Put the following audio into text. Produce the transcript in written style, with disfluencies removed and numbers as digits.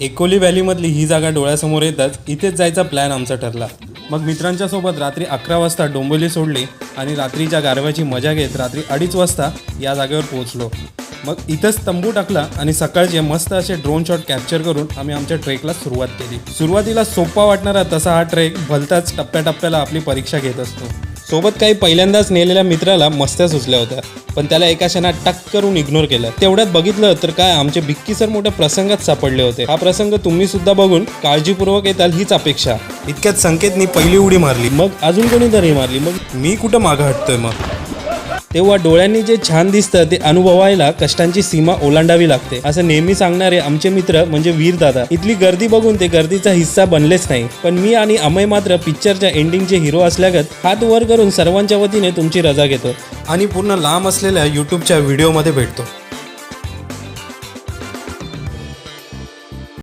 एकोली व्हॅलीमधली ही जागा डोळ्यासमोर येताच इथेच जायचा प्लॅन आमचा ठरला। मग मित्रांच्या सोबत रात्री 11 वाजता डोंबिवली सोडली आणि रात्रीच्या गारव्याची मजा घेत रात्री 2:30 वाजता या जागेवर पोहोचलो। मग इथंच तंबू टाकला आणि सकाळचे मस्त असे ड्रोन शॉट कॅप्चर करून आम्ही आमच्या ट्रेकला सुरुवात केली। सुरुवातीला सोपा वाटणारा तसा हा ट्रेक भलताच टप्प्याटप्प्याला आपली परीक्षा घेत असतो। सोबत काही पहिल्यांदाच नेलेल्या मित्राला मस्त्या सुचल्या होत्या, पण त्याला एका क्षणात टक करून इग्नोर केलं। तेवढ्यात बघितलं तर काय आमचे बिक्की सर मोठ्या प्रसंगात सापडले होते। हा प्रसंग तुम्ही सुद्धा बघून काळजीपूर्वक येताल हीच अपेक्षा। इतक्यात संकेतनी पहिली उडी मारली, मग अजून कोणीतरी मारली, मग मी कुठं मागं हटतोय। मग तेव्हा डोळ्यांनी जे छान दिसतं ते अनुभवायला कष्टांची सीमा ओलांडावी लागते, असं नेहमी सांगणारे आमचे मित्र म्हणजे वीर दादा। इथली गर्दी बघून ते गर्दीचा हिस्सा बनलेच नाही, पण मी आणि अमय मात्र पिक्चरच्या एंडिंगचे हिरो असल्यागत हात वर करून सर्वांच्या वतीने तुमची रजा घेतो आणि पूर्ण लांब असलेल्या यूट्यूबच्या व्हिडिओमध्ये भेटतो।